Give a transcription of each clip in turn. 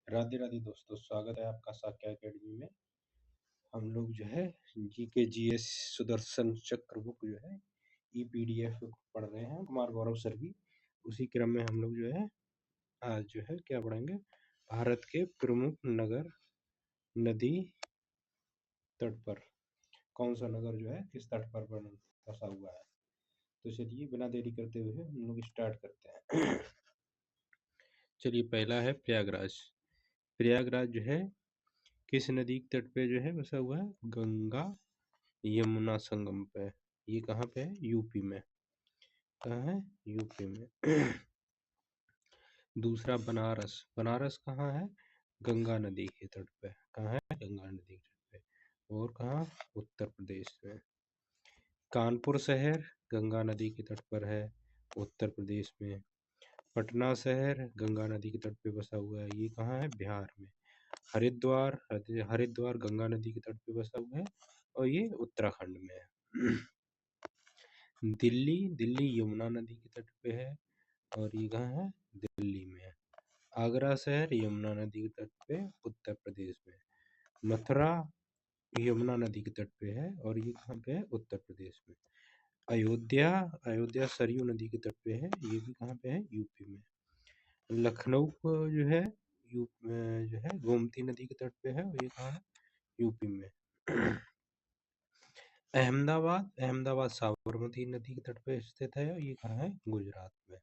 राधे राधे दोस्तों, स्वागत है आपका साक्य अकेडमी में। हम लोग जो है जीके जीएस सुदर्शन चक्र बुक जो है ईपीडीएफ पढ़ रहे हैं, कुमार गौरव सर की। उसी क्रम में हम लोग जो है आज जो है क्या पढ़ेंगे, भारत के प्रमुख नगर नदी तट पर कौन सा नगर जो है किस तट पर बसा हुआ है। तो चलिए बिना देरी करते हुए हम लोग स्टार्ट करते हैं। चलिए, पहला है प्रयागराज। प्रयागराज जो है किस नदी के तट पे जो है बसा हुआ है? गंगा यमुना संगम पे। ये कहाँ पे है? यूपी में। कहाँ है? यूपी में। दूसरा बनारस। बनारस कहाँ है? गंगा नदी के तट पे। कहाँ है? गंगा नदी के तट पे। और कहाँ? उत्तर प्रदेश में। कानपुर शहर गंगा नदी के तट पर है, उत्तर प्रदेश में। पटना शहर गंगा नदी के तट पे बसा हुआ है, ये कहाँ है? बिहार में। हरिद्वार हरिद्वार गंगा नदी के तट पे बसा हुआ है और ये उत्तराखंड में है। दिल्ली दिल्ली यमुना नदी के तट पे है और ये कहाँ है? दिल्ली में है। आगरा शहर यमुना नदी के तट पे, उत्तर प्रदेश में। मथुरा यमुना नदी के तट पे है और ये कहाँ पे है? उत्तर प्रदेश में। अयोध्या अयोध्या सरयू नदी के तट पे है, ये भी कहाँ पे है? यूपी में। लखनऊ को जो है जो है गोमती नदी के तट पे है और ये कहाँ है? यूपी में। अहमदाबाद अहमदाबाद साबरमती नदी के तट पे स्थित है और ये कहाँ है? गुजरात में।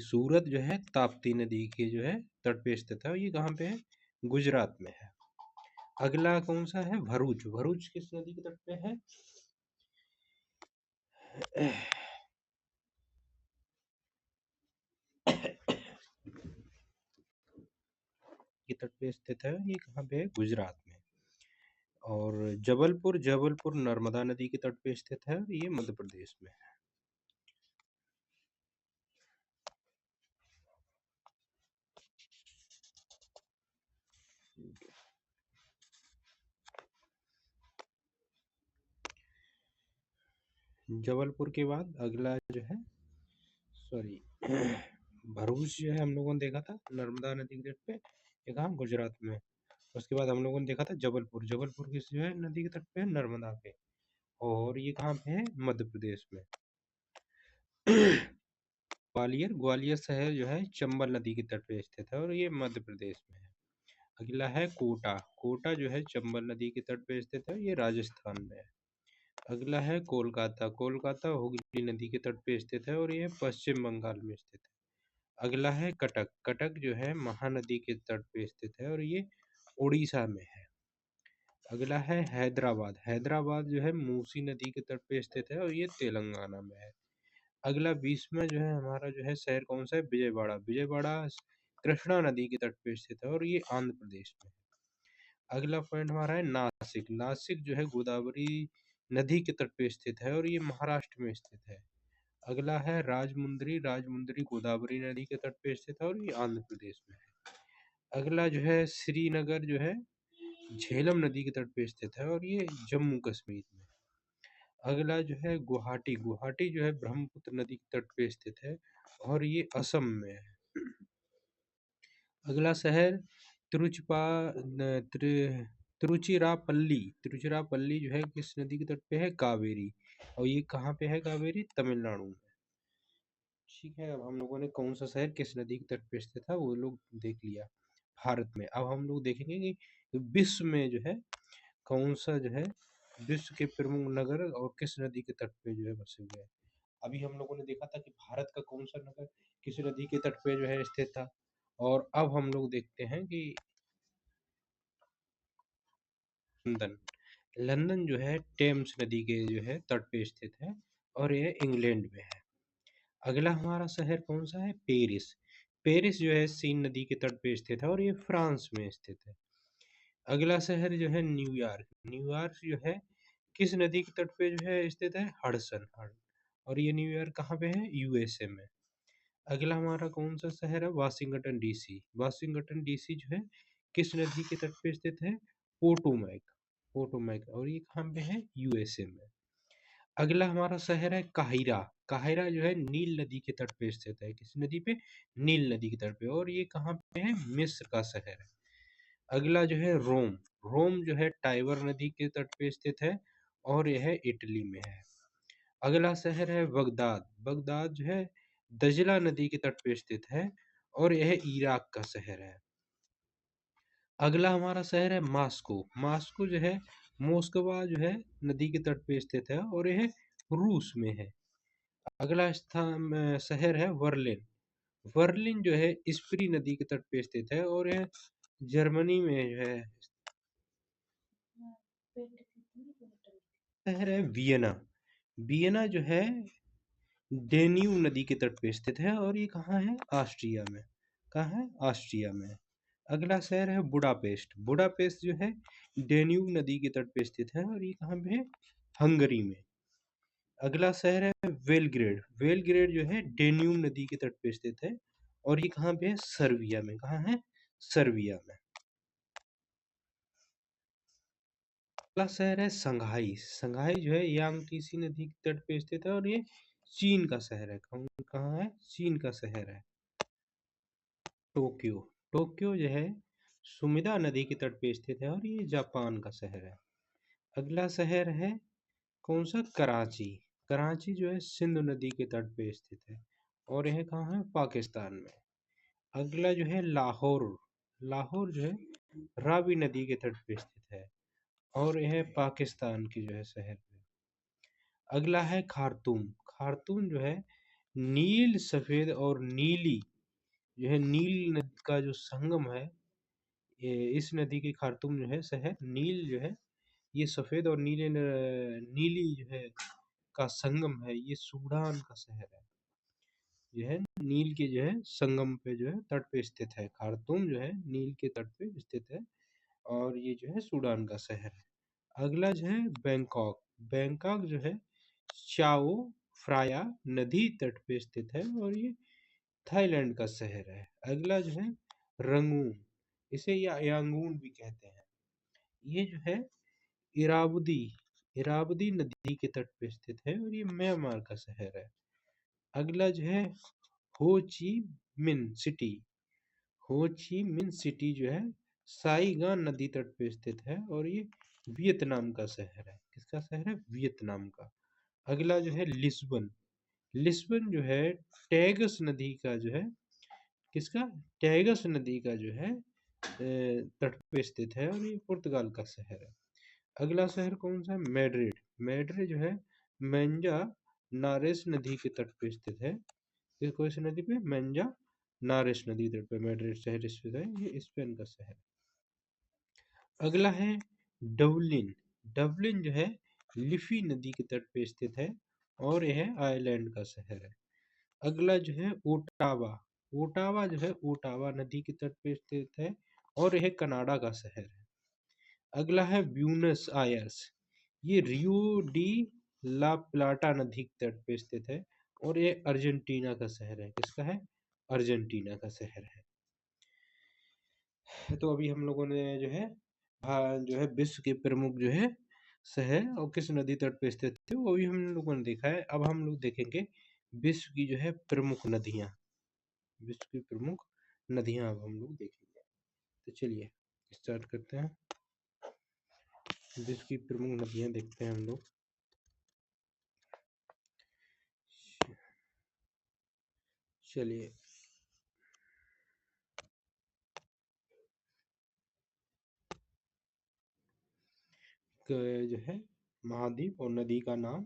सूरत जो है ताप्ती नदी के जो है तट पे स्थित है और ये कहाँ पे है? गुजरात में है। अगला कौन सा है? भरूच। भरूच किस नदी के तट पे है? के तट पे स्थित है, ये कहाँ पे है? गुजरात में। और जबलपुर जबलपुर नर्मदा नदी के तट पे स्थित है और ये मध्य प्रदेश में है। जबलपुर के बाद अगला जो है भरूच जो है हम लोगों ने देखा था नर्मदा नदी के तट पे, ये कहाँ? गुजरात में। उसके बाद हम लोगों ने देखा था जबलपुर। जबलपुर किस जो है नदी के तट पे है? नर्मदा पे। और ये कहाँ पे है? मध्य प्रदेश में। ग्वालियर ग्वालियर शहर जो है चंबल नदी के तट पे स्थित है और ये मध्य प्रदेश में है। अगला है कोटा। कोटा जो है चंबल नदी के तट पे स्थित है, ये राजस्थान में है। अगला है कोलकाता। कोलकाता हुगली नदी के तट पे स्थित है और ये पश्चिम बंगाल में स्थित है। अगला है कटक। कटक जो है महानदी के तट पे स्थित है और ये उड़ीसा में है। अगला है हैदराबाद। हैदराबाद जो है मूसी नदी के तट पे स्थित है और ये तेलंगाना में है। अगला 20वां जो है हमारा जो है शहर कौन सा है? विजयवाड़ा। विजयवाड़ा कृष्णा नदी के तट पे स्थित है और ये आंध्र प्रदेश में है। अगला पॉइंट हमारा है नासिक। नासिक जो है गोदावरी नदी के तट पे स्थित है और ये महाराष्ट्र में स्थित है। अगला है राजमुंद्री। राजमुंद्री गोदावरी नदी के तट पे स्थित है और ये आंध्र प्रदेश में है। अगला जो है श्रीनगर जो है झेलम नदी के तट पे स्थित है और ये जम्मू कश्मीर में। अगला जो है गुवाहाटी। गुवाहाटी जो है ब्रह्मपुत्र नदी के तट पे स्थित है और ये असम में है। अगला शहर तिरुचपा न, तिरु- तिरुचिरापल्ली। तिरुचिरापल्ली जो है किस नदी के तट पे है? कावेरी। और ये कहाँ पे है? कावेरी तमिलनाडु में। ठीक है, अब हम लोगों ने कौन सा शहर किस नदी के तट पे स्थित था वो लोग देख लिया भारत में। अब हम लोग देखेंगे कि विश्व में जो है कौन सा जो है विश्व के प्रमुख नगर और किस नदी के तट पे जो है बसे हुए हैं। अभी हम लोगों ने देखा था कि भारत का कौन सा नगर किस नदी के तट पे जो है स्थित था, और अब हम लोग देखते हैं कि लंदन। लंदन जो है टेम्स नदी के जो है तट पे स्थित है और यह इंग्लैंड में है। अगला हमारा शहर कौन सा है? पेरिस। पेरिस जो है सीन नदी के तट पे स्थित है और ये फ्रांस में स्थित है। अगला शहर जो है न्यूयॉर्क। न्यूयॉर्क जो है किस नदी के तट पे जो है स्थित है? हडसन। और ये न्यूयॉर्क कहाँ पे है? यूएसए में। अगला हमारा कौन सा शहर है? Washington DC. वाशिंगटन डीसी जो है किस नदी के तट पे स्थित है? पोटोमैक। पोटोमैक। और ये कहाँ पे है? यूएसए में। अगला हमारा शहर है काहिरा। काहिरा जो है नील नदी के तट पे स्थित है। किस नदी पे? नील नदी के तट पे। और ये कहाँ पे है? मिस्र का शहर है। अगला जो है रोम। रोम जो है टाइबर नदी के तट पे स्थित है और यह इटली में है। अगला शहर है बगदाद। बगदाद जो है दजला नदी के तट पे स्थित है और यह इराक का शहर है। अगला हमारा शहर है मास्को। मास्को जो है मोस्कवा जो है नदी के तट पे स्थित है और यह रूस में है। अगला शहर है वर्लिन। वर्लिन जो है स्प्री नदी के तट पे स्थित है और यह जर्मनी में जो है। शहर है वियना। वियना जो है डेन्यूब नदी के तट पे स्थित है और ये कहाँ है? ऑस्ट्रिया में। कहाँ है? ऑस्ट्रिया में। अगला शहर है बुडापेस्ट। बुडापेस्ट जो है डेन्यूब नदी के तट पे स्थित है और ये कहाँ पे है? हंगरी में। अगला शहर है वेलग्रेड। वेलग्रेड जो है डेन्यूब नदी के तट पे स्थित है और ये कहाँ पे है? सर्बिया में। कहाँ है? सर्बिया में। अगला शहर है संघाई। संघाई जो है यांगटीसी नदी के तट पे स्थित है और ये चीन का शहर है। कहाँ है? चीन का शहर है। टोक्यो। टोक्यो जो है सुमिदा नदी के तट पे स्थित है और ये जापान का शहर है। अगला शहर है कौन सा? कराची। कराची जो है सिंधु नदी के तट पे स्थित है और यह कहाँ है? पाकिस्तान में। अगला जो है लाहौर। लाहौर जो है रावी नदी के तट पे स्थित है और यह पाकिस्तान की जो है शहर है। अगला है खार्तूम। खार्तूम जो है नील, सफेद और नीली जो है नील नदी का जो संगम है, ये इस नदी के खार्तूम जो है शहर नील जो है ये सफेद और नीली जो है का संगम है। ये सूडान का शहर है। जो है नील के जो है संगम पे जो है तट पे स्थित है। खार्तूम जो है नील के तट पे स्थित है और ये जो है सूडान का शहर है। अगला जो है बैंकॉक। बैंकॉक जो है चाओ फ्राया नदी तट पे स्थित है और ये थाईलैंड का शहर है। अगला जो है रंगून। इसे या यांगून भी कहते हैं। ये जो है इरावदी इरावदी नदी के तट पे स्थित है और ये म्यांमार का शहर है। अगला जो है हो ची मिन सिटी। हो ची मिन सिटी जो है साइगान नदी तट पे स्थित है और ये वियतनाम का शहर है। किसका शहर है? वियतनाम का। अगला जो है लिस्बन। लिस्बन जो है टैगस नदी का जो है किसका? टैगस नदी का जो है तट पे स्थित है और ये पुर्तगाल का शहर है। अगला शहर कौन सा है? मैड्रिड। मैड्रिड जो है मेंजा नारेस नदी के तट पे स्थित है। किस कौन सी नदी पे? मेंजा नारेस नदी तट पे मैड्रिड शहर स्थित है। ये स्पेन का शहर। अगला है डबलिन। डबलिन जो है लिफी नदी के तट पे स्थित है और यह आयरलैंड का शहर है। अगला जो है ओटावा। ओटावा जो है ओटावा नदी के तट पे स्थित है और यह कनाडा का शहर है। अगला है ब्यूनस आयर्स। ये रियो डी ला प्लाटा नदी के तट पे स्थित है और ये अर्जेंटीना का शहर है। किसका है? अर्जेंटीना का शहर है। तो अभी हम लोगों ने जो है जो है विश्व के प्रमुख जो है शहर और किस नदी तट पे स्थित थे वो भी हम लोगों ने देखा है। अब हम लोग देखेंगे विश्व की जो है प्रमुख नदियाँ। विश्व की प्रमुख नदियाँ अब हम लोग देखेंगे। तो चलिए स्टार्ट करते हैं। विश्व की प्रमुख नदियाँ देखते हैं हम लोग। चलिए जो है महाद्वीप और नदी का नाम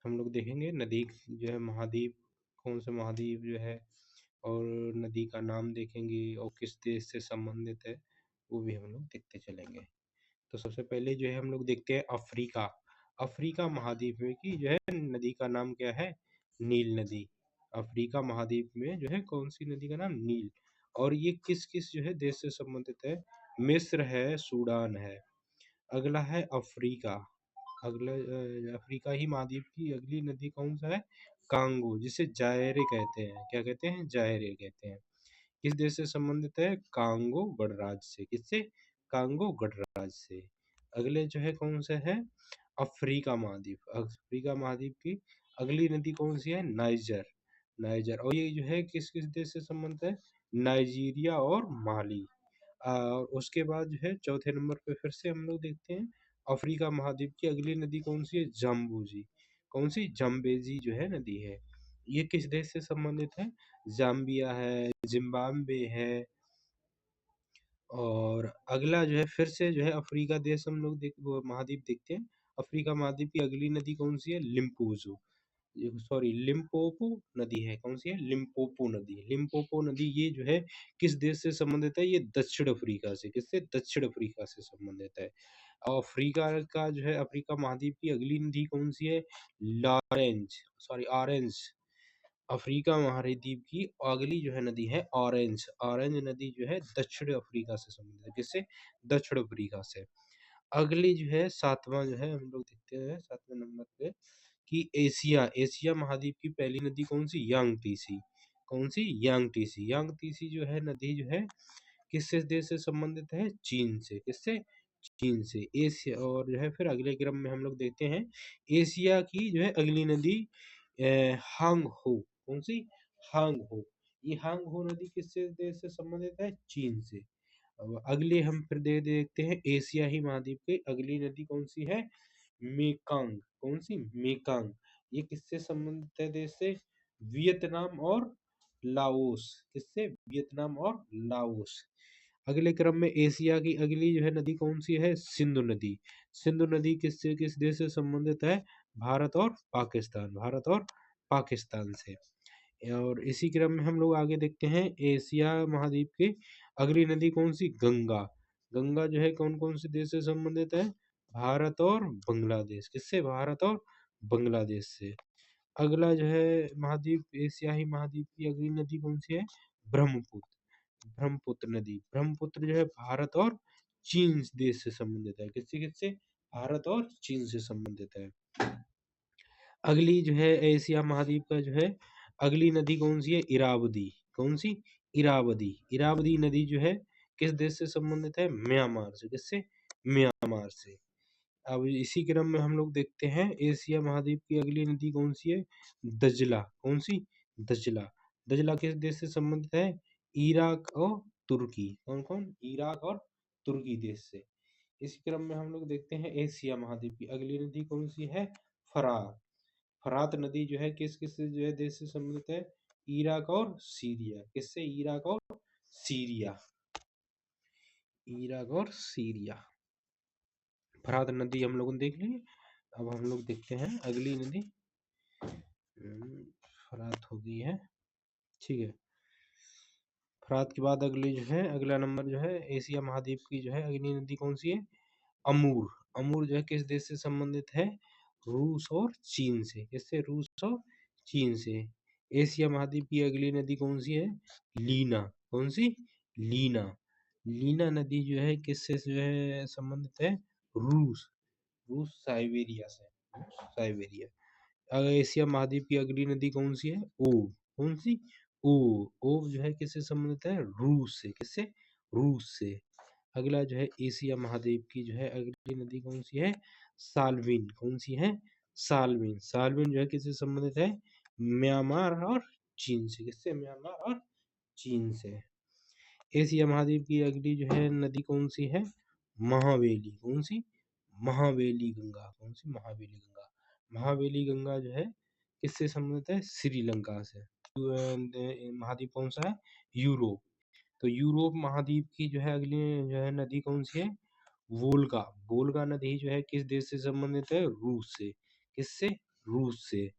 हम लोग देखेंगे। नदी जो है महाद्वीप कौन सा महाद्वीप जो है और नदी का नाम देखेंगे और किस देश से संबंधित है वो भी हम लोग देखते चलेंगे। तो सबसे पहले जो है हम लोग देखते हैं अफ्रीका। अफ्रीका महाद्वीप में की जो है नदी का नाम क्या है? नील नदी। अफ्रीका महाद्वीप में जो है कौन सी नदी का नाम? नील। और ये किस किस जो है देश से संबंधित है? मिस्र है, सूडान है। अगला है अफ्रीका। अगला अफ्रीका ही महाद्वीप की अगली नदी कौन सा है? कांगो, जिसे जायरे कहते हैं। क्या कहते हैं? जायरे कहते हैं। किस देश से संबंधित है? कांगो गणराज्य से। किससे? कांगो गणराज्य से। अगले जो है कौन सा है? अफ्रीका महाद्वीप की अगली नदी कौन सी है? नाइजर। नाइजर। और ये जो है किस किस देश से संबंधित है? नाइजीरिया और माली। और उसके बाद जो है चौथे नंबर पे फिर से हम लोग देखते हैं अफ्रीका महाद्वीप की अगली नदी कौन सी है? जाम्बूजी। कौन सी? जम्बेजी जो है नदी है। ये किस देश से संबंधित है? जाम्बिया है, जिम्बाब्वे है। और अगला जो है फिर से जो है अफ्रीका देश हम लोग वो महाद्वीप देखते हैं। अफ्रीका महाद्वीप की अगली नदी कौन सी है? लिम्पोजो। सॉरी, लिम्पोपो नदी है। कौन सी है? लिम्पोपो नदी। लिम्पोपो नदी ये जो है किस देश से संबंधित है? ये दक्षिण अफ्रीका से। किससे? दक्षिण अफ्रीका से संबंधित है। और अफ्रीका का जो है अफ्रीका महाद्वीप की अगली नदी कौन सी है? लॉरेंज। Sorry, orange. अफ्रीका महाद्वीप की अगली जो है नदी है ऑरेंज। ऑरेंज नदी जो है दक्षिण अफ्रीका से संबंधित है। किससे? दक्षिण अफ्रीका से। अगली जो है सातवां जो है हम लोग देखते हैं सातवें नंबर पे कि एशिया महाद्वीप की पहली नदी कौन सी? यांग टीसी। कौन सी? यांग टीसी। यांग टीसी जो है नदी जो है किस देश से संबंधित है? चीन से। किससे? चीन से। एशिया। और जो है फिर अगले क्रम में हम लोग देखते हैं एशिया की जो है अगली नदी हांग हो। कौन सी? हांग हो। ये हांग हो नदी किस देश से संबंधित है? चीन से। अब अगले हम फिर देखते हैं एशिया ही महाद्वीप की अगली नदी कौन सी है? मेकांग। कौन सी? मेकांग। ये किससे संबंधित है देश से? वियतनाम और लाओस। किससे? वियतनाम और लाओस। अगले क्रम में एशिया की अगली जो है नदी कौन सी है? सिंधु नदी। सिंधु नदी किससे किस देश से संबंधित है? भारत और पाकिस्तान। भारत और पाकिस्तान से। और इसी क्रम में हम लोग आगे देखते हैं एशिया महाद्वीप की अगली नदी कौन सी? गंगा। गंगा जो है कौन कौन से देश से संबंधित है? भारत और बांग्लादेश। किससे? भारत और बांग्लादेश से। अगला जो है महाद्वीप एशिया ही महाद्वीप की अगली नदी कौन सी है? ब्रह्मपुत्र। ब्रह्मपुत्र नदी। ब्रह्मपुत्र जो है भारत और चीन देश से संबंधित है। किससे किससे? भारत और चीन से संबंधित है। अगली जो है एशिया महाद्वीप का जो है अगली नदी कौन सी है? इरावदी। कौन सी? इरावदी। इरावदी नदी जो है किस देश से संबंधित है? म्यांमार से। किससे? म्यांमार से। अब इसी क्रम में हम लोग देखते हैं एशिया महाद्वीप की अगली नदी कौन सी है? दजला। कौन सी? दजला। दजला किस देश से संबंधित है? इराक और तुर्की। कौन कौन? इराक और तुर्की देश से। इसी क्रम में हम लोग देखते हैं एशिया महाद्वीप की अगली नदी कौन सी है? फरात। फरात नदी जो है किस किस जो है देश से संबंधित है? इराक और सीरिया। किससे? इराक और सीरिया। इराक और सीरिया। फरात नदी हम लोगों ने देख ली। अब हम लोग देखते हैं अगली नदी। फरात हो गई है। ठीक है। फरात के बाद अगली जो है अगला नंबर जो है एशिया महाद्वीप की जो है अगली नदी कौन सी है? अमूर। अमूर जो है किस देश से संबंधित है? रूस और चीन से। किससे? रूस और चीन से। एशिया महाद्वीप की अगली नदी कौन सी है? लीना। कौन सी? लीना। लीना नदी जो है किससे जो है संबंधित है? रूस। रूस साइबेरिया से। रूस साइबेरिया। अगर एशिया महाद्वीप की अगली नदी कौन सी है? ओब। कौन सी? ओब। ओब जो है किससे संबंधित है? रूस से। किससे? रूस से। अगला जो है एशिया महाद्वीप की जो है अगली नदी कौन सी है? साल्विन। कौन सी है? साल्विन। साल्विन जो है किससे संबंधित है? म्यांमार और चीन से। किससे? म्यांमार और चीन से। एशिया महाद्वीप की अगली जो है नदी कौन सी है? महावेली। कौन सी? महावेली गंगा। कौन सी? महावेली गंगा। महावेली गंगा जो है किससे संबंधित है? श्रीलंका से। महाद्वीप कौन सा है? यूरोप। तो यूरोप महाद्वीप की जो है अगली जो है नदी कौन सी है? वोल्गा। वोल्गा नदी जो है किस देश से संबंधित है? रूस से। किससे? रूस से।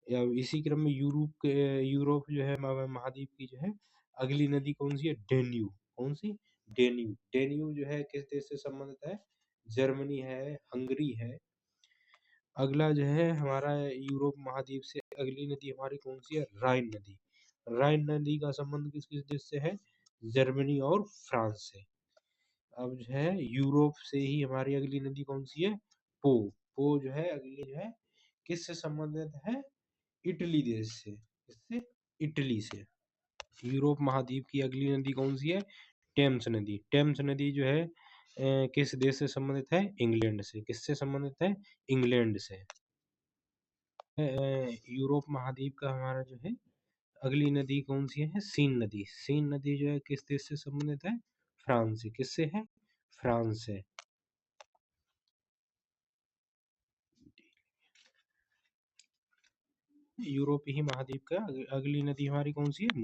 या इसी क्रम में यूरोप जो है महाद्वीप की जो है अगली नदी कौन सी है? डेन्यू। कौन सी? डेन्यू। डेन्यू जो है किस देश से संबंधित है? जर्मनी है, हंगरी है। अगला जो है हमारा यूरोप महाद्वीप से अगली नदी हमारी कौन सी है? राइन नदी। राइन नदी का संबंध किस किस देश से है? जर्मनी और फ्रांस से। अब जो है यूरोप से ही हमारी अगली नदी कौन सी है? पो। पो जो है अगली जो है किससे संबंधित है? इटली देश से। किससे? इटली से। यूरोप महाद्वीप की अगली नदी कौन सी है? टेम्स नदी। टेम्स नदी जो है किस देश से संबंधित है? इंग्लैंड से। किससे संबंधित है? इंग्लैंड से। यूरोप महाद्वीप का हमारा जो है अगली नदी कौन सी है? सीन नदी। सीन नदी जो है किस देश से संबंधित है? फ्रांस से। किससे है? फ्रांस से। यूरोपीय महाद्वीप का अगली नदी हमारी कौन सी है?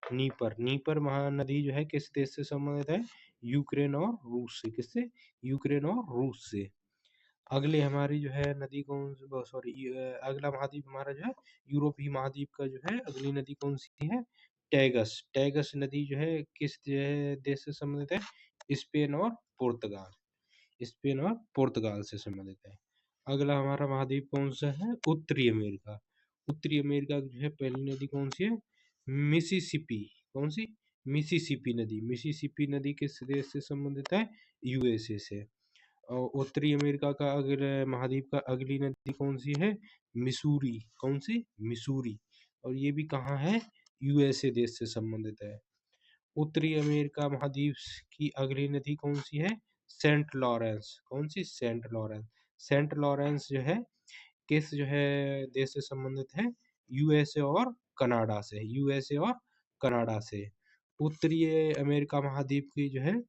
नीपर। नीपर महानदी जो है किस देश से संबंधित है? यूक्रेन और रूस से। किससे? यूक्रेन और रूस से। अगले हमारी जो है नदी कौन, सॉरी, अगला महाद्वीप हमारा जो है यूरोपीय महाद्वीप का जो है अगली नदी कौन सी है? टैगस। टैगस नदी जो है किस देश से संबंधित है? स्पेन और पुर्तगाल। स्पेन और पुर्तगाल से संबंधित है। अगला हमारा महाद्वीप कौन सा है? उत्तरी अमेरिका। उत्तरी अमेरिका की जो है पहली नदी कौन सी है? मिसिसिपी। कौन सी? मिसिसिपी नदी। मिसिसिपी नदी किस देश से संबंधित है? यूएसए से। और उत्तरी अमेरिका का अगले महाद्वीप का अगली नदी कौन सी है? मिसूरी। कौन सी? मिसूरी। और ये भी कहाँ है? यूएसए देश से संबंधित है। उत्तरी अमेरिका महाद्वीप की अगली नदी कौन सी है? Saint Lawrence. कौन सी? Saint Lawrence. सेंट लॉरेंस जो है किस जो है देश से संबंधित है? यूएसए और कनाडा से। यूएसए और कनाडा से। उत्तरी अमेरिका महाद्वीप की जो है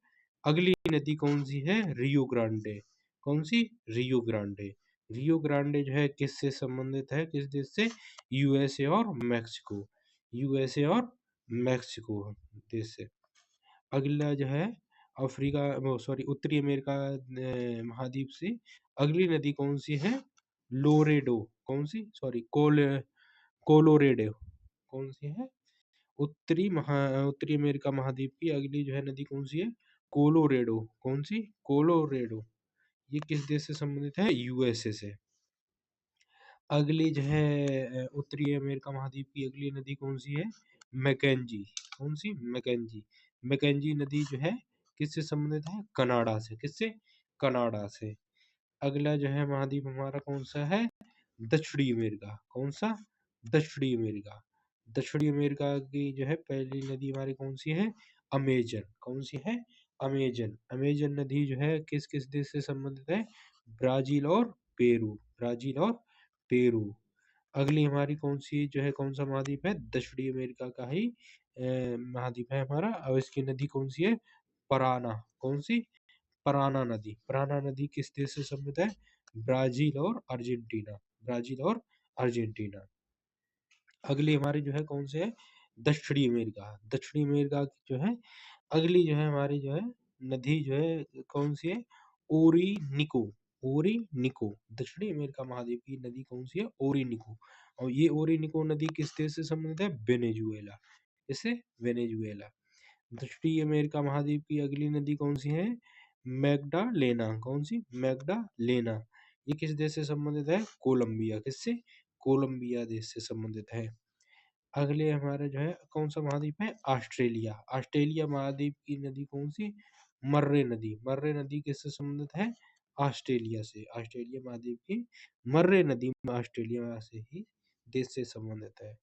अगली नदी कौन सी है? Rio Grande. कौन सी? Rio Grande. रियो ग्रांडे जो है किससे संबंधित है? किस देश से? यूएसए और मैक्सिको। यूएसए और मैक्सिको देश से। अगला जो है अफ्रीका, वो सॉरी, उत्तरी अमेरिका महाद्वीप से अगली नदी कौन सी है? लोरेडो। कौन सी? Sorry, Colorado. कौन सी है? उत्तरी अमेरिका महाद्वीप की अगली जो है नदी कौन सी है? कोलोरेडो। कौन सी? कोलोरेडो। ये किस देश से संबंधित है? यूएसए से। अगली जो है उत्तरी अमेरिका महाद्वीप की अगली नदी कौन सी है? मैकेंजी। कौन सी? मैकेंजी। मैकेंजी नदी जो है किससे संबंधित है? कनाडा से। किससे? कनाडा से। अगला जो है महाद्वीप हमारा कौन सा है? दक्षिणी अमेरिका। कौन सा? दक्षिणी अमेरिका। दक्षिणी अमेरिका की जो है पहली नदी हमारी कौन सी है? अमेजन। कौन सी है? अमेजन। अमेजन नदी जो है किस किस देश से संबंधित है? ब्राजील और पेरू। ब्राजील और पेरू। अगली हमारी कौन सी जो है कौन सा महाद्वीप है? दक्षिणी अमेरिका का ही महाद्वीप है हमारा। और इसकी नदी कौन सी है? पराना। कौन सी? पराना नदी। पराना नदी किस देश से संबंधित है? ब्राजील और अर्जेंटीना। ब्राजील और अर्जेंटीना। अगली हमारी जो है कौन से है? दक्षिणी अमेरिका। दक्षिणी अमेरिका की जो है अगली जो है हमारी जो है नदी जो है कौन सी है? ओरिनिको। ओरिनिको। दक्षिणी अमेरिका महाद्वीप की नदी कौन सी है? ओरिनिको। और ये ओरिनिको नदी किस देश से संबंधित है? वेनेजुएला। इससे वेनेजुएला। दक्षिणी अमेरिका महाद्वीप की अगली नदी कौन सी है? मैग्डालेना। कौन सी? मैग्डालेना। ये किस देश से संबंधित है? कोलंबिया। किससे? कोलंबिया देश से संबंधित है। अगले हमारे जो है कौन सा महाद्वीप है? ऑस्ट्रेलिया। ऑस्ट्रेलिया महाद्वीप की नदी कौन सी? मर्रे नदी। मर्रे नदी किससे संबंधित है? ऑस्ट्रेलिया से। ऑस्ट्रेलिया महाद्वीप की मर्रे नदी ऑस्ट्रेलिया से ही देश से संबंधित है।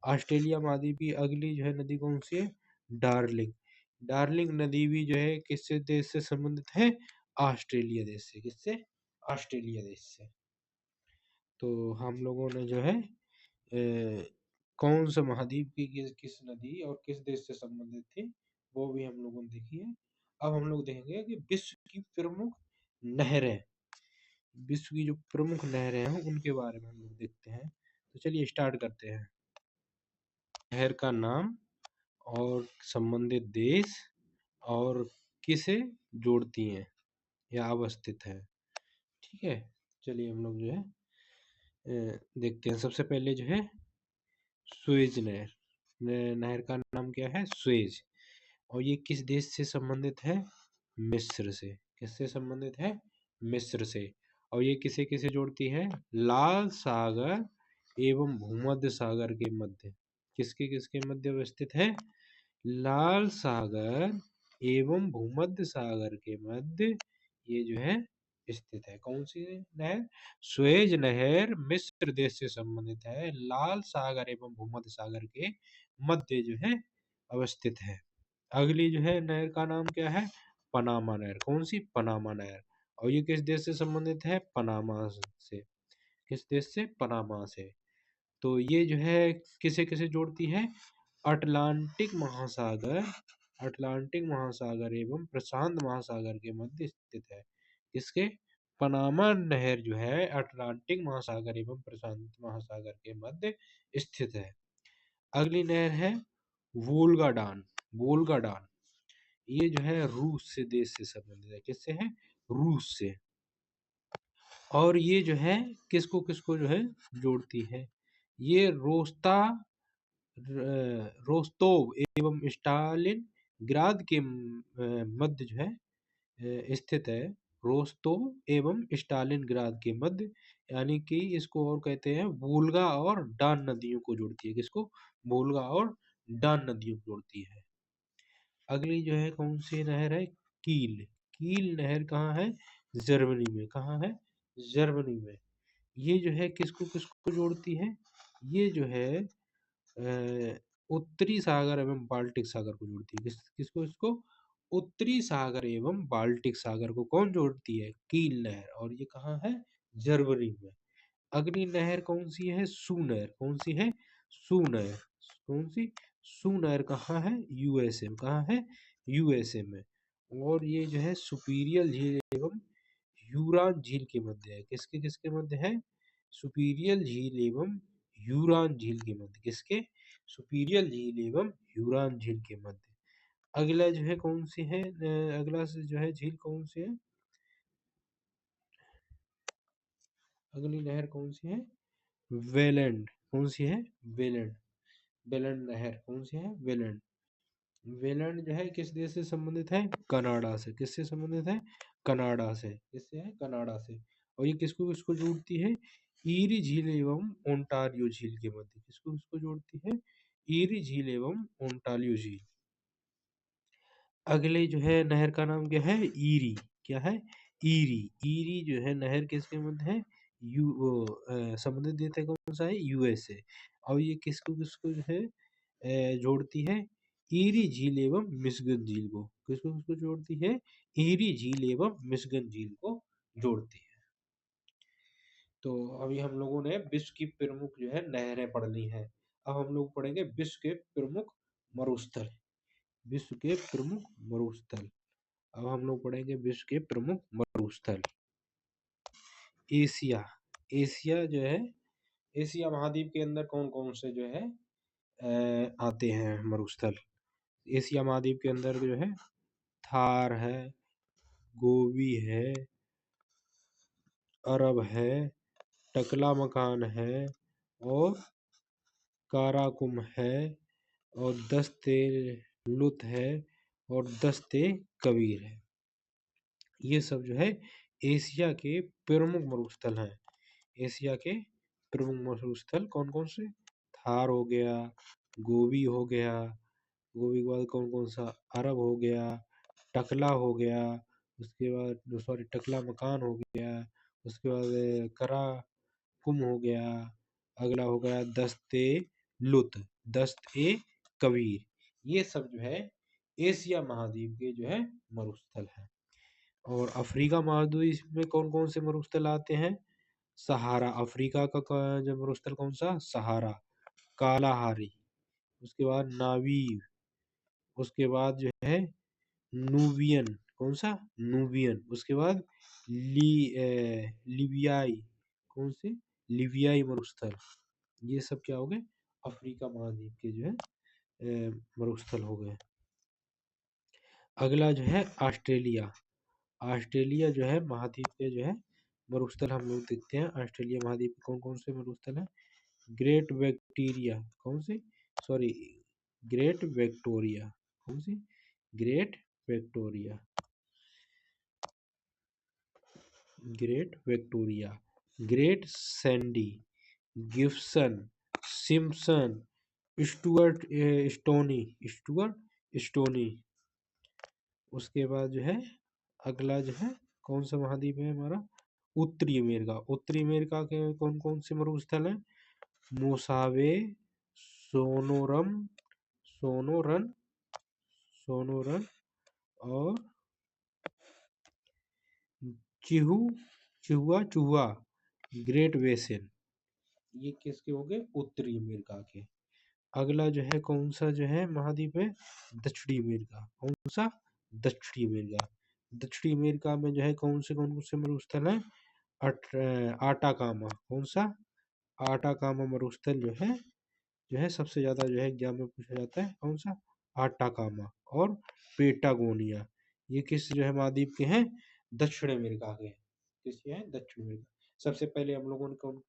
ऑस्ट्रेलिया महाद्वीप की अगली जो है नदी कौन सी है? डार्लिंग। डार्लिंग नदी भी जो है किससे देश से संबंधित है? ऑस्ट्रेलिया देश से। किससे? ऑस्ट्रेलिया देश से। तो हम लोगों ने जो है कौन सा महाद्वीप की किस नदी और किस देश से संबंधित थी वो भी हम लोगों ने देखी है। अब हम लोग देखेंगे कि विश्व की प्रमुख नहरें, विश्व की जो प्रमुख नहरें हैं उनके बारे में हम लोग देखते हैं। तो चलिए स्टार्ट करते हैं। शहर का नाम और संबंधित देश और किसे जोड़ती हैं या अवस्थित है। ठीक है, चलिए हम लोग जो है देखते हैं। सबसे पहले जो है सुएज नहर। नहर का नाम क्या है? सुएज। और ये किस देश से संबंधित है? मिस्र से। किससे संबंधित है? मिस्र से। और ये किसे किसे जोड़ती है? लाल सागर एवं भूमध्य सागर के मध्य। किसके किसके मध्य अवस्थित है? लाल सागर एवं भूमध्य सागर के मध्य ये जो है स्थित है। कौन सी नहर? सुएज नहर मिस्र देश से संबंधित है। लाल सागर एवं भूमध्य सागर के मध्य जो है अवस्थित है। अगली जो है नहर का नाम क्या है? पनामा नहर। कौन सी? पनामा नहर। और ये किस देश से संबंधित है? पनामा से। किस देश से? पनामा से। तो ये जो है किसे किसे जोड़ती है? अटलांटिक महासागर, अटलांटिक महासागर एवं प्रशांत महासागर के मध्य स्थित है। किसके? पनामा नहर जो है अटलांटिक महासागर एवं प्रशांत महासागर के मध्य स्थित है। अगली नहर है वोल्गा डान। वोल्गा डान ये जो है रूस से देश से संबंधित है। किससे है? रूस से। और ये जो है किसको किसको जो है जोड़ती है? ये रोस्तोव एवं स्टालिन ग्राद के मध्य जो है स्थित है। रोस्तोव एवं स्टालिन ग्राद के मध्य, यानी कि इसको और कहते हैं वोल्गा और डान नदियों को जोड़ती है। किसको? वोल्गा और डान नदियों को जोड़ती है। अगली जो है कौन सी नहर है? कील। कील नहर कहाँ है? जर्मनी में। कहाँ है? जर्मनी में। ये जो है किसको किसको जोड़ती है? ये जो है उत्तरी सागर एवं बाल्टिक सागर को जोड़ती है। किसको? इसको उत्तरी सागर एवं बाल्टिक सागर को कौन जोड़ती है? कील नहर। और ये कहाँ है? जर्मनी में। अगली नहर कौन सी है? सू नहर। कौन सी है? सू नहर। कौन सी? सू नहर कहाँ है? यूएसए में। कहाँ है? यूएसए में। और ये जो है सुपीरियर झील एवं यूरान झील के मध्य है। किसके किसके मध्य है? सुपीरियर झील एवं यूरान झील के मध्य। किसके? सुपीरियर झील एवं यूरान झील के मध्य। अगला जो है कौन सी है? अगला से जो है झील कौन सी है? अगली नहर कौन सी है? वेलैंड। कौन सी है? वेलैंड। वेलैंड नहर कौन सी है? वेलैंड। वेलैंड जो है किस देश से संबंधित है? कनाडा से। किससे संबंधित है? कनाडा से। किससे है? कनाडा से। और ये किसको किसको जोड़ती है? ईरी झील एवं ओंटारियो झील के मध्य। किसको किसको जोड़ती है? ईरी झील एवं ओंटारियो झील। अगले जो है नहर का नाम क्या है? ईरी। क्या है? ईरी। ईरी जो है नहर किसके मध्य है? समुद्र देश है कौन सा है? यूएसए। और ये किसको किसको जो है जोड़ती है? ईरी झील एवं मिशिगन झील को। किसको किसको जोड़ती है? ईरी झील एवं मिशिगन झील को जोड़ती है। तो अभी हम लोगों ने विश्व की प्रमुख जो है नहरें पढ़ ली हैं। अब हम लोग पढ़ेंगे विश्व के प्रमुख मरुस्थल। विश्व के प्रमुख मरुस्थल। अब हम लोग पढ़ेंगे विश्व के प्रमुख मरुस्थल। एशिया। एशिया जो है एशिया महाद्वीप के अंदर कौन कौन से जो है आते हैं मरुस्थल? एशिया महाद्वीप के अंदर जो है थार है, गोबी है, अरब है, टकला मकान है और काराकुम है और दस्ते लुत है और दस्ते कबीर है। ये सब जो है एशिया के प्रमुख मरुस्थल हैं। एशिया के प्रमुख मरुस्थल कौन कौन से? थार हो गया, गोबी हो गया, गोबी के बाद कौन कौन सा? अरब हो गया, टकला हो गया, उसके बाद सॉरी टकला मकान हो गया, उसके बाद कराकुम हो गया, अगला हो गया दस्ते लुत, दस्त ए कबीर। ये सब जो है एशिया महाद्वीप के जो है मरुस्थल है। और अफ्रीका महाद्वीप में कौन कौन से मरुस्थल आते हैं? सहारा। अफ्रीका का जो मरुस्थल कौन सा? सहारा, कालाहारी, उसके बाद नावीव, उसके बाद जो है नूबियन। कौन सा? नूबियन। उसके बाद लिबियाई। कौन से? लिबियाई मरुस्थल। ये सब क्या हो गए? अफ्रीका महाद्वीप के जो है मरुस्थल हो गए। अगला जो है ऑस्ट्रेलिया। ऑस्ट्रेलिया जो है महाद्वीप के जो है मरुस्थल हम लोग देखते हैं। ऑस्ट्रेलिया महाद्वीप के कौन कौन से मरुस्थल हैं? Great Victoria. कौन सी? Sorry Great Victoria. कौन सी? Great Victoria. Great Victoria, Great Sandy, Gibson, Simpson, Stuart Stony. उसके बाद जो है अगला जो है कौन सा महाद्वीप है हमारा? उत्तरी अमेरिका। उत्तरी अमेरिका के कौन कौन से मरुस्थल हैं? मोसावे, सोनोरम, सोनोरन, सोनोरन और चिहू चिहुआ चूहा ग्रेट बेसिन, ये किसके हो गए? उत्तरी अमेरिका के। अगला जो है कौन सा जो है महाद्वीप है? दक्षिणी अमेरिका। कौन सा? दक्षिणी अमेरिका। दक्षिणी अमेरिका में जो है कौन से मरुस्थल है? आटाकामा। कौन सा? आटाकामा मरुस्थल जो है सबसे ज्यादा जो है एग्जाम में पूछा जाता है। कौन सा? आटाकामा और पेटागोनिया, ये किस जो है महाद्वीप के हैं? दक्षिण अमेरिका के। किसके हैं? दक्षिण अमेरिका। सबसे पहले हम लोगों ने कौन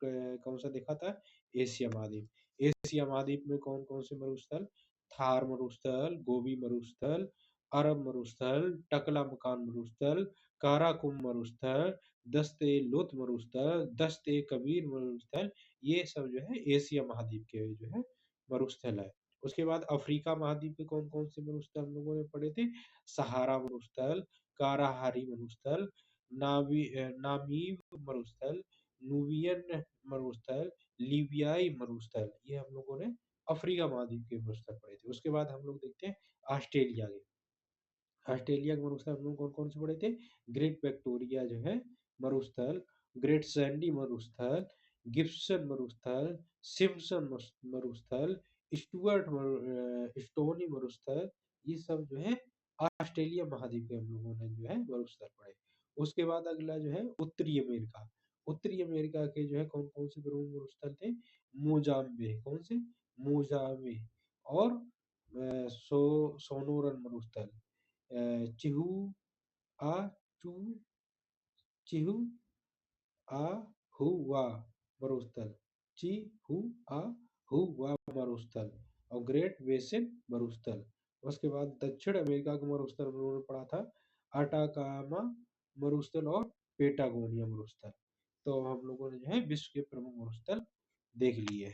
कौन सा देखा था? एशिया महाद्वीप। एशिया महाद्वीप में कौन कौन से मरुस्थल? थार मरुस्थल, गोबी मरुस्थल, अरब मरुस्थल, टकला मकान मरुस्थल, काराकुम मरुस्थल, दस्ते लुत मरुस्थल, दस्ते कबीर मरुस्थल, ये सब जो है एशिया महाद्वीप के जो है मरुस्थल है। उसके बाद अफ्रीका महाद्वीप के कौन कौन से मरुस्थल हम लोगों ने पढ़े थे? सहारा मरुस्थल, काराहारी मरुस्थल, नामीब मरुस्थल, नूबियन मरुस्थल, लीबियाई मरुस्थल, ये हम लोगों ने अफ्रीका महाद्वीप के मरुस्थल पढ़े थे। उसके बाद हम लोग देखते हैं ऑस्ट्रेलिया के। ऑस्ट्रेलिया के मरुस्थल हम लोग कौन कौन से पढ़े थे? ग्रेट विक्टोरिया जो है मरुस्थल, ग्रेट सैंडी मरुस्थल, गिब्सन मरुस्थल, सिम्पसन मरुस्थल, स्टोनी मरुस्थल, ये सब जो है ऑस्ट्रेलिया महाद्वीप के हम लोगों ने जो है मरुस्थल पढ़े। उसके बाद अगला जो है उत्तरी अमेरिका। उत्तरी अमेरिका के जो है कौन कौन से प्रमुख मरुस्थल थे? मोजाम्बे। कौन से? मोजाम्बे। और सोनोरन मरुस्थल, चिहू आ चू चिहू आ हुआ मरुस्थल, चिहू आ हुआ मरुस्थल और ग्रेट बेसिन मरुस्थल। उसके बाद दक्षिण अमेरिका का मरुस्थल हम लोगों ने पढ़ा था अटाकामा मरुस्थल और पेटागोनिया मरुस्थल। तो हम लोगों ने जो है विश्व के प्रमुख मरुस्थल देख लिए।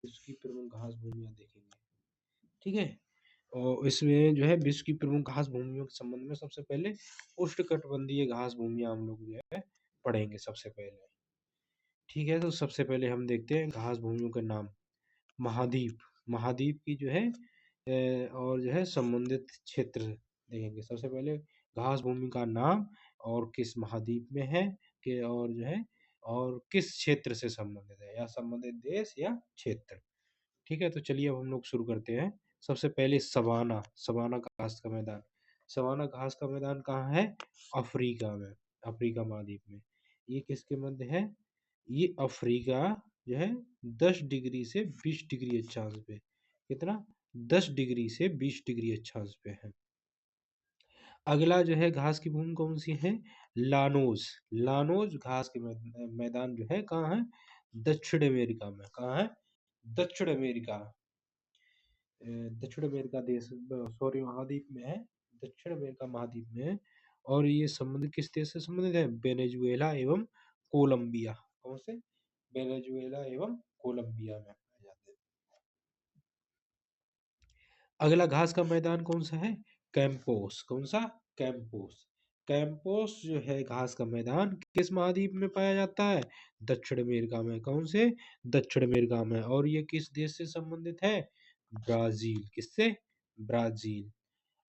विश्व की प्रमुख घास भूमियां देखेंगे, ठीक है। और इसमें जो है विश्व की प्रमुख घास भूमियों के संबंध में सबसे पहले उष्णकटिबंधीय घास भूमियां हम लोग जो है पढ़ेंगे सबसे पहले, ठीक है। तो सबसे पहले हम देखते हैं घास भूमियों के नाम। महाद्वीप, महाद्वीप की जो है और जो है संबंधित क्षेत्र देखेंगे। सबसे पहले घास भूमि का नाम और किस महाद्वीप में है कि और जो है और किस क्षेत्र से संबंधित है, या संबंधित देश या क्षेत्र, ठीक है। तो चलिए अब हम लोग शुरू करते हैं। सबसे पहले सवाना, सवाना घास का मैदान। सवाना घास का मैदान कहाँ है? अफ्रीका में, अफ्रीका महाद्वीप में। ये किसके मध्य है? ये अफ्रीका जो है 10 डिग्री से 20 डिग्री अक्षांश पे, कितना? 10 डिग्री से 20 डिग्री अक्षांश पे है। अगला जो है घास की भूमि कौन सी है? लानोज। लानोज घास के मैदान जो है कहाँ है? दक्षिण अमेरिका में। कहाँ है? दक्षिण अमेरिका, दक्षिण अमेरिका देश, सॉरी महाद्वीप में है। दक्षिण अमेरिका महाद्वीप में है। और ये संबंधित किस देश से संबंधित है? वेनेजुएला एवं कोलंबिया। कौन से? वेनेजुएला एवं कोलंबिया में पाए जाते हैं। अगला घास का मैदान कौन सा है? कैंपोस। कौन सा? कैंपोस। कैंपोस जो है घास का मैदान किस महाद्वीप में पाया जाता है? दक्षिण अमेरिका में। कौन से? दक्षिण अमेरिका में। और ये किस देश से संबंधित है? ब्राजील। किससे? ब्राजील।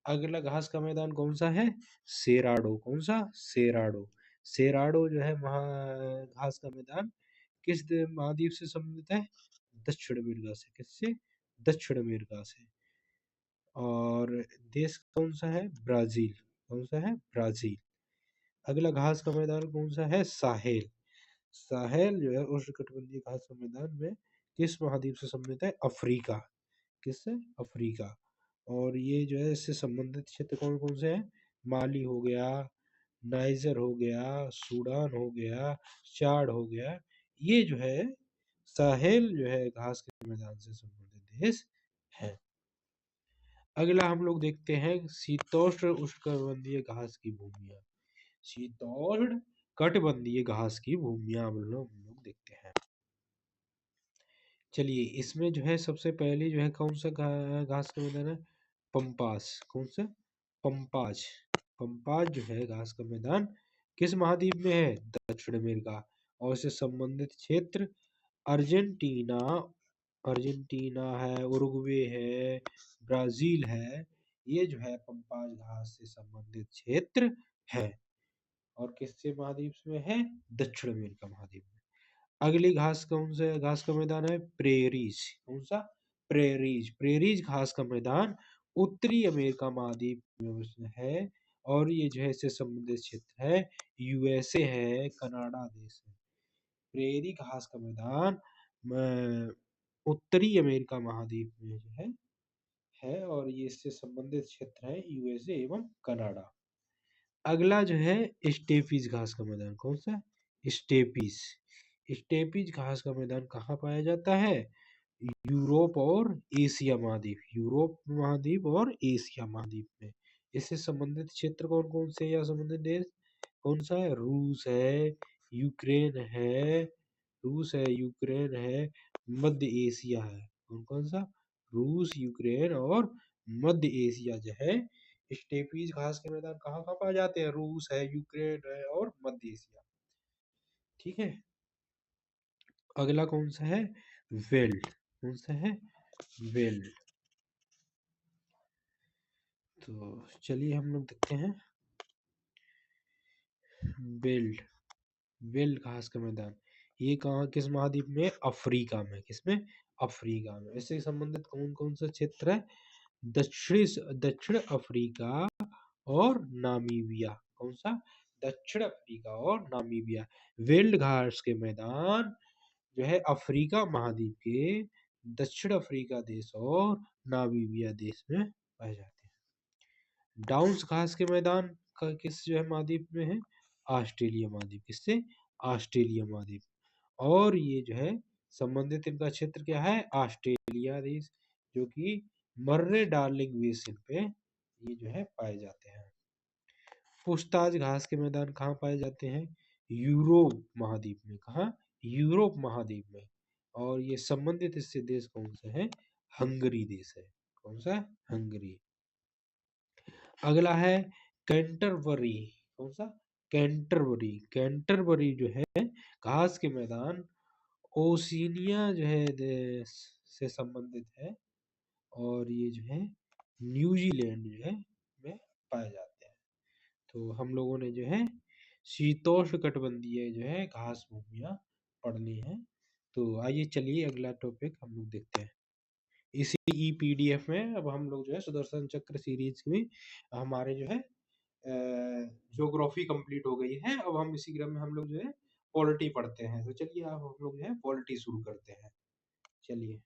अगला घास का मैदान कौन सा है? सेराडो। कौन सा? सेराडो। सेराडो जो है घास का मैदान किस महाद्वीप से संबंधित है? दक्षिण अमेरिका से। किससे? दक्षिण अमेरिका से। और देश कौन सा है? ब्राजील। कौन सा है? ब्राजील। अगला घास का मैदान कौन सा है? साहेल। साहेल जो है उष्णकटिबंधीय घास का मैदान में किस महाद्वीप से संबंधित है? अफ्रीका। किससे? अफ्रीका। और ये जो है इससे संबंधित क्षेत्र कौन कौन से हैं? माली हो गया, नाइजर हो गया, सूडान हो गया, चाड हो गया, ये जो है साहेल जो है घास के मैदान से संबंधित देश है। अगला हम लोग देखते हैं शीतोष्ण उष्णकटिबंधीय घास की भूमियां। शीतोष्ण कटिबंधीय घास की भूमियां हम लोग देखते हैं। चलिए इसमें जो है सबसे पहले जो है कौन सा घास का मैदान है? पंपास। कौन सा? पंपाज। पंपाज जो है घास का मैदान किस महाद्वीप में है? दक्षिण अमेरिका। और इससे संबंधित क्षेत्र अर्जेंटीना, अर्जेंटीना है, उरुग्वे है, ब्राजील है, ये जो है पंपाज घास से संबंधित क्षेत्र है। और किससे महाद्वीप में है? दक्षिण अमेरिका महाद्वीप में। अगली घास कौन सा घास का मैदान है? प्रेरीज। कौन सा? प्रेरीज। प्रेरीज घास का मैदान उत्तरी अमेरिका महाद्वीप में है और ये जो है इससे संबंधित क्षेत्र है यूएसए है, कनाडा देश है। प्रेरी घास का मैदान उत्तरी अमेरिका महाद्वीप में जो है और ये इससे संबंधित क्षेत्र है यूएसए एवं कनाडा। अगला जो है स्टेपीज घास का मैदान। कौन सा? स्टेपीज। स्टेपीज घास का मैदान कहाँ पाया जाता है? यूरोप और एशिया महाद्वीप। यूरोप महाद्वीप और एशिया महाद्वीप में। इससे संबंधित क्षेत्र कौन कौन से या संबंधित देश कौन सा है? रूस है, यूक्रेन है, रूस है, यूक्रेन है, मध्य एशिया है। कौन कौन सा? रूस, यूक्रेन और मध्य एशिया जो है। स्टेपीज घास के मैदान कहाँ कहाँ पाए जाते हैं? रूस है, यूक्रेन है और मध्य एशिया। ठीक है। अगला कौन सा है? वेल्ड। कौन सा है? वेल्ड। तो चलिए हम लोग देखते हैं वेल्ड। वेल्ड घास का मैदान ये कहाँ किस महाद्वीप में? अफ्रीका में। किसमें? अफ्रीका में। इससे संबंधित कौन कौन सा क्षेत्र है? दक्षिण अफ्रीका और नामीबिया। कौन सा? दक्षिण अफ्रीका और नामीबिया। वेल्ड घास के मैदान जो है अफ्रीका महाद्वीप के दक्षिण अफ्रीका देश और नामीबिया देश में पाए जाते हैं। डाउन्स घास के मैदान का किस जो है महाद्वीप में है? ऑस्ट्रेलिया महाद्वीप। किससे? ऑस्ट्रेलिया महाद्वीप। और ये जो है संबंधित इनका क्षेत्र क्या है? ऑस्ट्रेलिया देश, जो कि मर्रे डार्लिंग बेसिन पे ये जो है पाए जाते हैं। पूछताछ घास के मैदान कहाँ पाए जाते हैं? यूरोप महाद्वीप में। कहाँ? यूरोप महाद्वीप में। और ये संबंधित इससे देश कौन सा है? हंगरी देश है। कौन सा? हंगरी। अगला है कैंटरबरी। कौन सा? कैंटरबरी। कैंटरबरी जो है घास के मैदान ओशिनिया जो है देश से संबंधित है और ये जो है न्यूजीलैंड जो है में पाए जाते हैं। तो हम लोगों ने जो है शीतोष्ण कटिबंधीय जो है घास भूमियाँ पढ़नी है। तो आइए चलिए अगला टॉपिक हम लोग देखते हैं। इसी ई पीडीएफ में अब हम लोग जो है सुदर्शन चक्र सीरीज में हमारे जो है ज्योग्राफी कंप्लीट हो गई है। अब हम इसी क्रम में हम लोग जो है पॉलिटी पढ़ते हैं। तो चलिए अब हम लोग जो है पॉलिटी शुरू करते हैं। चलिए।